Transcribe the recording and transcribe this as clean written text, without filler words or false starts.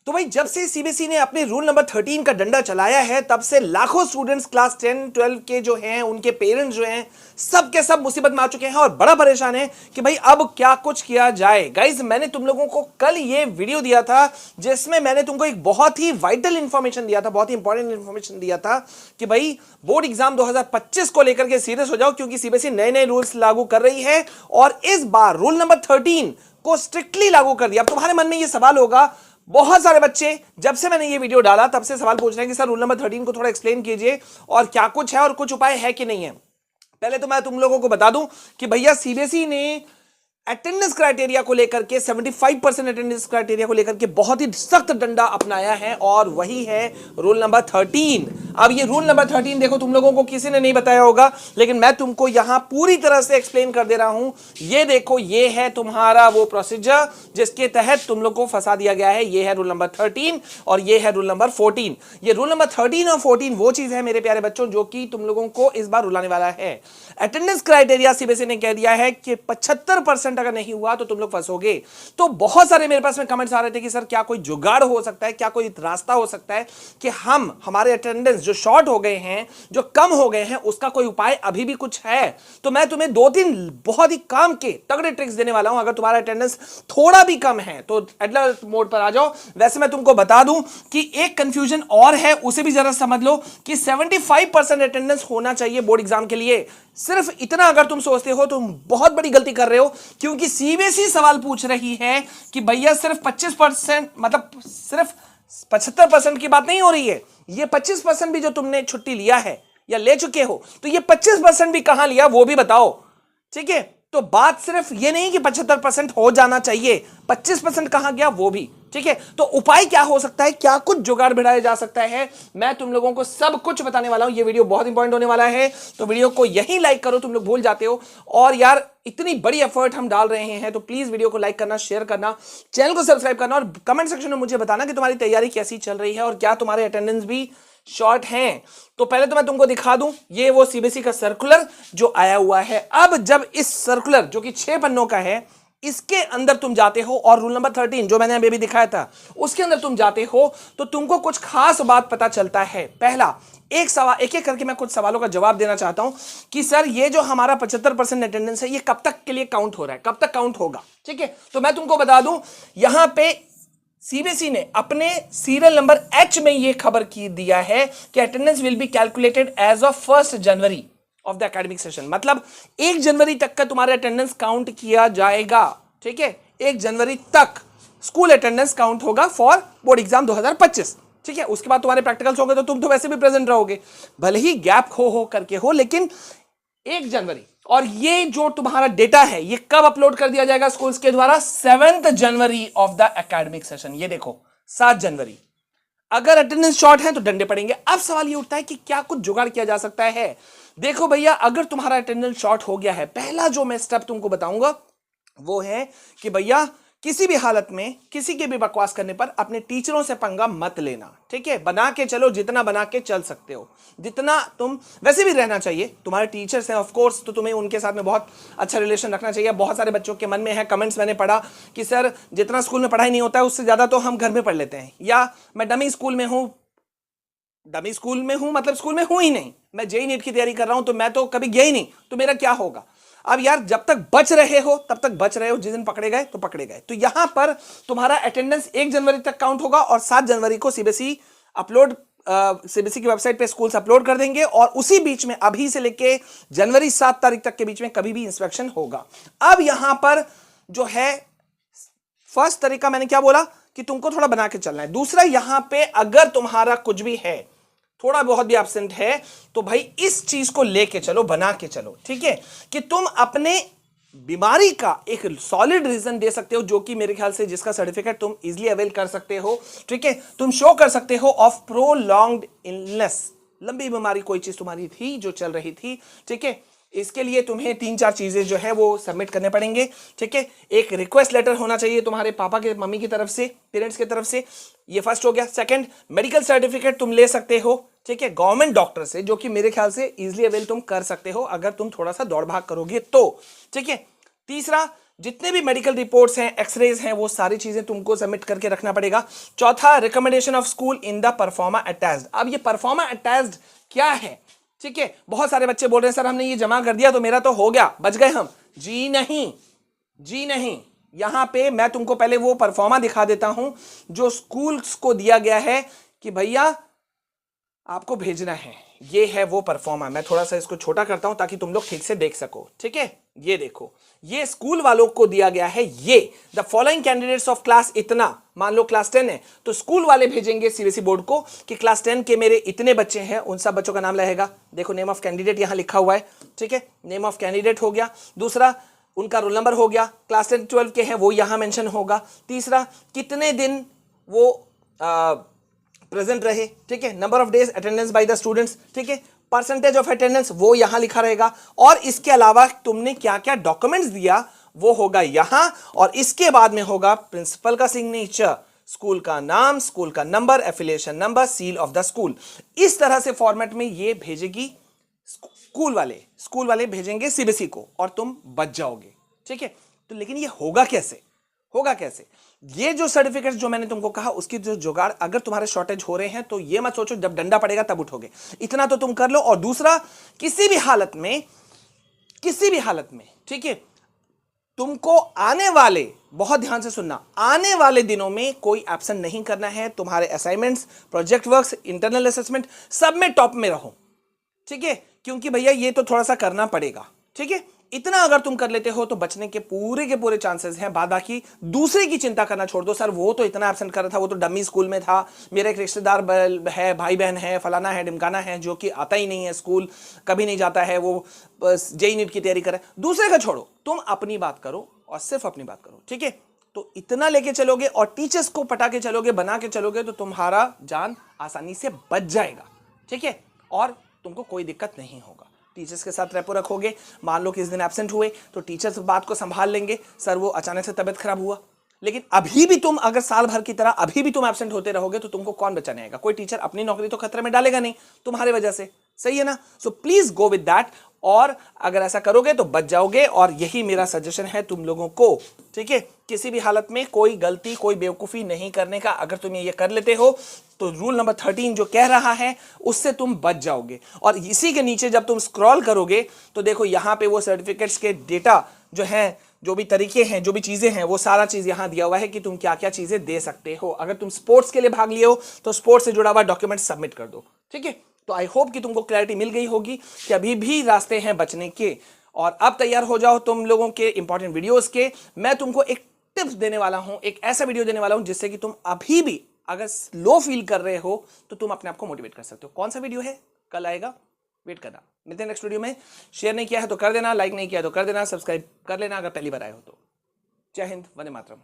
तो भाई जब से सीबीएसई ने अपने रूल नंबर 13 का डंडा चलाया है तब से लाखों स्टूडेंट्स क्लास 10 12 के जो हैं उनके पेरेंट्स जो हैं सब के सब मुसीबत में आ चुके हैं और बड़ा परेशान है कि भाई अब क्या कुछ किया जाए। गाइज मैंने तुम लोगों को कल ये वीडियो दिया था जिसमें मैंने तुमको एक बहुत ही वाइटल इंफॉर्मेशन दिया था, बहुत ही इंपॉर्टेंट इंफॉर्मेशन दिया था कि भाई बोर्ड एग्जाम 2025 को लेकर के सीरियस हो जाओ क्योंकि सीबीएसई नए नए रूल्स लागू कर रही है और इस बार रूल नंबर 13 को स्ट्रिक्टली लागू कर दिया। अब तुम्हारे मन में ये सवाल होगा, बहुत सारे बच्चे जब से मैंने ये वीडियो डाला तब से सवाल पूछ रहे हैं कि सर रूल नंबर 13 को थोड़ा एक्सप्लेन कीजिए और क्या कुछ है और कुछ उपाय है कि नहीं है। पहले तो मैं तुम लोगों को बता दूं कि भैया सीबीएसई ने अटेंडेंस क्राइटेरिया को लेकर के 75% अटेंडेंस क्राइटेरिया को लेकर के बहुत ही सख्त डंडा अपनाया है और वही है रूल नंबर 13। अब ये रूल नंबर 13 देखो तुम लोगों को किसी ने नहीं बताया होगा लेकिन मैं तुमको यहां पूरी तरह से एक्सप्लेन कर दे रहा हूं। ये देखो ये है तुम्हारा वो प्रोसीजर जिसके तहत तुम लोग को फंसा दिया गया है। ये है रूल नंबर 13 और ये है रूल नंबर 14। ये रूल नंबर 13 और 14 वो चीज है मेरे प्यारे बच्चों जो कि तुम लोगों को इस बार रुलाने वाला है। अटेंडेंस क्राइटेरिया सीबीएसई ने कह दिया है कि 75% अगर नहीं हुआ तो तुम लोग फंसोगे। तो बहुत सारे मेरे पास में कमेंट्स आ रहे थे कि सर क्या कोई जुगाड़ हो सकता है, क्या कोई रास्ता हो सकता है कि हम हमारे अटेंडेंस जो शॉर्ट हो गए हैं, जो कम हो गए हैं, उसका कोई उपाय अभी भी कुछ है। तो मैं तुम्हें 2-3 बहुत ही काम के तगड़े ट्रिक्स देने वाला हूं। अगर तुम्हारा अटेंडेंस थोड़ा भी कम है तो अलर्ट मोड पर आ जाओ। वैसे मैं तुमको बता दूं कि एक कंफ्यूजन और है, उसे भी जरा समझ लो कि 75% अटेंडेंस होना चाहिए बोर्ड एग्जाम के लिए। सिर्फ इतना अगर तुम सोचते हो तुम बहुत बड़ी गलती कर रहे हो क्योंकि सीबीएसई सवाल पूछ रही है कि भैया सिर्फ 25% मतलब सिर्फ 75% की बात नहीं हो रही है। ये 25% भी जो तुमने छुट्टी लिया है या ले चुके हो तो ये 25% भी कहां लिया वो भी बताओ। ठीक है, तो बात सिर्फ ये नहीं कि 75% हो जाना चाहिए, 25% कहां गया वो भी। ठीक है, तो उपाय क्या हो सकता है, क्या कुछ जुगाड़ भिड़ाया जा सकता है, मैं तुम लोगों को सब कुछ बताने वाला हूं। ये वीडियो बहुत इंपॉर्टेंट होने वाला है तो वीडियो को यहीं लाइक करो, तुम लोग भूल जाते हो। और यार इतनी बड़ी एफर्ट हम डाल रहे हैं तो प्लीज वीडियो को लाइक करना, शेयर करना, चैनल को सब्सक्राइब करना और कमेंट सेक्शन में मुझे बताना कि तुम्हारी तैयारी कैसी चल रही है और क्या तुम्हारे अटेंडेंस भी शॉर्ट हैं। तो पहले तो मैं तुमको दिखा दूं ये वो सीबीएसई का सर्कुलर जो आया हुआ है। अब जब इस सर्कुलर जो कि 6 पन्नों का है इसके अंदर तुम जाते हो और रूल नंबर 13 जो मैंने अभी भी दिखाया था उसके अंदर तुम जाते हो तो तुमको कुछ खास बात पता चलता है। पहला एक सवाल, एक एक करके मैं कुछ सवालों का जवाब देना चाहता हूं कि सर ये जो हमारा 75% अटेंडेंस है ये कब तक के लिए काउंट हो रहा है, कब तक काउंट होगा। ठीक है, तो मैं तुमको बता दूं यहां पे सीबीएसई ने अपने सीरियल नंबर एच में यह खबर की दिया है कि attendance will be calculated as of 1 January of the academic session. मतलब 1 जनवरी तक का तुम्हारा अटेंडेंस काउंट किया जाएगा। ठीक है, 1 जनवरी तक स्कूल अटेंडेंस काउंट होगा फॉर बोर्ड एग्जाम 2025। ठीक है, उसके बाद तुम्हारे प्रैक्टिकल्स होंगे तो तुम तो वैसे भी प्रेजेंट रहोगे, भले ही गैप हो करके हो, लेकिन 1 जनवरी। और ये जो तुम्हारा डेटा है ये कब अपलोड कर दिया जाएगा स्कूल्स के द्वारा, 7 जनवरी ऑफ द एकेडमिक सेशन। ये देखो 7 जनवरी। अगर अटेंडेंस शॉर्ट है तो डंडे पड़ेंगे। अब सवाल ये उठता है कि क्या कुछ जुगाड़ किया जा सकता है। देखो भैया अगर तुम्हारा अटेंडेंस शॉर्ट हो गया है, पहला जो मैं स्टेप तुमको बताऊंगा वो है कि भैया किसी भी हालत में किसी के भी बकवास करने पर अपने टीचरों से पंगा मत लेना। ठीक है, बना के चलो, जितना बना के चल सकते हो, जितना तुम वैसे भी रहना चाहिए। तुम्हारे टीचर्स हैं ऑफ कोर्स तो तुम्हें उनके साथ में बहुत अच्छा रिलेशन रखना चाहिए। बहुत सारे बच्चों के मन में है, कमेंट्स मैंने पढ़ा कि सर जितना स्कूल में पढ़ाई नहीं होता है उससे ज्यादा तो हम घर में पढ़ लेते हैं, या मैं डमी स्कूल में हूं, डमी स्कूल में हूं मतलब स्कूल में हूं ही नहीं, मैं जेईई नीट की तैयारी कर रहा हूं तो मैं तो कभी गया ही नहीं, तो मेरा क्या होगा। अब यार जब तक बच रहे हो तब तक बच रहे हो, जिस दिन पकड़े गए तो पकड़े गए। तो यहां पर तुम्हारा अटेंडेंस 1 जनवरी तक काउंट होगा और 7 जनवरी को सीबीएसई अपलोड सीबीएसई की वेबसाइट पे स्कूल्स अपलोड कर देंगे और उसी बीच में अभी से लेके जनवरी 7 तारीख तक के बीच में कभी भी इंस्पेक्शन होगा। अब यहां पर जो है फर्स्ट तरीका मैंने क्या बोला कि तुमको थोड़ा बना के चलना है। दूसरा यहां पे अगर तुम्हारा कुछ भी है, थोड़ा बहुत भी एब्सेंट है, तो भाई इस चीज को लेके चलो, बना के चलो। ठीक है, कि तुम अपने बीमारी का एक सॉलिड रीजन दे सकते हो जो कि मेरे ख्याल से जिसका सर्टिफिकेट तुम इजीली अवेल कर सकते हो। ठीक है, तुम शो कर सकते हो ऑफ प्रोलॉन्ग्ड इलनेस, लंबी बीमारी कोई चीज तुम्हारी थी जो चल रही थी। ठीक है, इसके लिए तुम्हें 3-4 चीजें जो है वो सबमिट करने पड़ेंगे। ठीक है, एक रिक्वेस्ट लेटर होना चाहिए तुम्हारे पापा के मम्मी की तरफ से, पेरेंट्स की तरफ से, ये फर्स्ट हो गया। सेकंड, मेडिकल सर्टिफिकेट तुम ले सकते हो। ठीक है, गवर्नमेंट डॉक्टर से, जो कि मेरे ख्याल से इजीली अवेल तुम कर सकते हो अगर तुम थोड़ा सा दौड़ भाग करोगे तो। ठीक है, तीसरा जितने भी मेडिकल रिपोर्ट्स हैं, एक्सरेज हैं, वो सारी चीजें तुमको सबमिट करके रखना पड़ेगा। चौथा, recommendation of school in the pro forma attached. अब ये परफॉर्मा अटैच्ड क्या है? ठीक है, बहुत सारे बच्चे बोल रहे हैं सर हमने ये जमा कर दिया तो मेरा तो हो गया, बच गए हम। जी नहीं, जी नहीं, यहां पे मैं तुमको पहले वो परफॉर्मा दिखा देता हूं जो स्कूल्स को दिया गया है कि भैया आपको भेजना है। ये है वो परफॉर्मा। मैं थोड़ा सा इसको छोटा करता हूं ताकि तुम लोग ठीक से देख सको। ठीक है, ये देखो, ये स्कूल वालों को दिया गया है। ये the following candidates of class इतना, मान लो क्लास 10 है तो स्कूल वाले भेजेंगे सीबीएसई बोर्ड को कि क्लास 10 के मेरे इतने बच्चे हैं, उन सब बच्चों का नाम रहेगा। देखो नेम ऑफ कैंडिडेट यहां लिखा हुआ है। ठीक है, नेम ऑफ कैंडिडेट हो गया। दूसरा, उनका रोल नंबर हो गया। क्लास 10 12 के हैं वो यहां मेंशन होगा। तीसरा, कितने दिन वो प्रेजेंट रहे। ठीक है, number of days attendance by the students. ठीक है, परसेंटेज ऑफ अटेंडेंस वो यहां लिखा रहेगा। और इसके अलावा तुमने क्या क्या डॉक्यूमेंट्स दिया वो होगा यहां। और इसके बाद में होगा प्रिंसिपल का सिग्नेचर, स्कूल का नाम, स्कूल का number, affiliation number, seal of the school. इस तरह से फॉर्मेट में ये भेजेगी स्कूल वाले भेजेंगे सीबीएसई को और तुम बच जाओगे। ठीक है, तो लेकिन ये होगा कैसे? होगा कैसे? ये जो सर्टिफिकेट्स जो मैंने तुमको कहा उसकी जो जुगाड़, अगर तुम्हारे शॉर्टेज हो रहे हैं तो ये मत सोचो जब डंडा पड़ेगा तब उठोगे, इतना तो तुम कर लो। और दूसरा, किसी भी हालत में ठीक है, तुमको आने वाले, बहुत ध्यान से सुनना, आने वाले दिनों में कोई एब्सेंट नहीं करना है। तुम्हारे assignments, project works, internal assessment सब में टॉप में रहो। ठीक है, क्योंकि भैया ये तो थोड़ा सा करना पड़ेगा। ठीक है, इतना अगर तुम कर लेते हो तो बचने के पूरे चांसेस हैं। बाद बाकी दूसरे की चिंता करना छोड़ दो। सर वो तो इतना एब्सेंट कर रहा था, वो तो डमी स्कूल में था, मेरा एक रिश्तेदार है, भाई बहन है, फलाना है, ढिमकाना है, जो कि आता ही नहीं है स्कूल, कभी नहीं जाता है, वो बस जेईई नीट की तैयारी करे। दूसरे का छोड़ो, तुम अपनी बात करो और सिर्फ अपनी बात करो। ठीक है, तो इतना लेके चलोगे और टीचर्स को पटा के चलोगे, बना के चलोगे, तो तुम्हारा जान आसानी से बच जाएगा। ठीक है, और तुमको कोई दिक्कत नहीं होगा। टीचर्स के साथ रेपो रखोगे। मान लो कि इस दिन एब्सेंट हुए तो टीचर्स बात को संभाल लेंगे, सर वो अचानक से तबियत खराब हुआ। लेकिन अभी भी तुम अगर साल भर की तरह अभी भी तुम एब्सेंट होते रहोगे तो तुमको कौन बचाने आएगा? कोई टीचर अपनी नौकरी तो खतरे में डालेगा नहीं तुम्हारे वजह से। सही है ना? So please go with that. और अगर ऐसा करोगे तो बच जाओगे, और यही मेरा सजेशन है तुम लोगों को। ठीक है, किसी भी हालत में कोई गलती, कोई बेवकूफी नहीं करने का। अगर तुम ये कर लेते हो तो रूल नंबर 13 जो कह रहा है उससे तुम बच जाओगे। और इसी के नीचे जब तुम स्क्रॉल करोगे तो देखो यहां पे वो सर्टिफिकेट्स के डेटा जो है, जो भी तरीके हैं, जो भी चीजें हैं, वो सारा चीज यहां दिया हुआ है कि तुम क्या क्या चीजें दे सकते हो। अगर तुम स्पोर्ट्स के लिए भाग लिए हो तो स्पोर्ट्स से जुड़ा हुआ डॉक्यूमेंट सबमिट कर दो। ठीक है, तो आई होप कि तुमको क्लैरिटी मिल गई होगी कि अभी भी रास्ते हैं बचने के। और अब तैयार हो जाओ तुम लोगों के इंपॉर्टेंट वीडियोस के। मैं तुमको एक टिप्स देने वाला हूं, एक ऐसा वीडियो देने वाला हूं जिससे कि तुम अभी भी अगर लो फील कर रहे हो तो तुम अपने आप को मोटिवेट कर सकते हो। कौन सा वीडियो है, कल आएगा, वेट करना। मिलते हैं नेक्स्ट वीडियो में। शेयर नहीं किया है तो कर देना, लाइक नहीं किया तो कर देना, सब्सक्राइब कर लेना अगर पहली बार आए हो तो। जय हिंद, वंदे मातरम।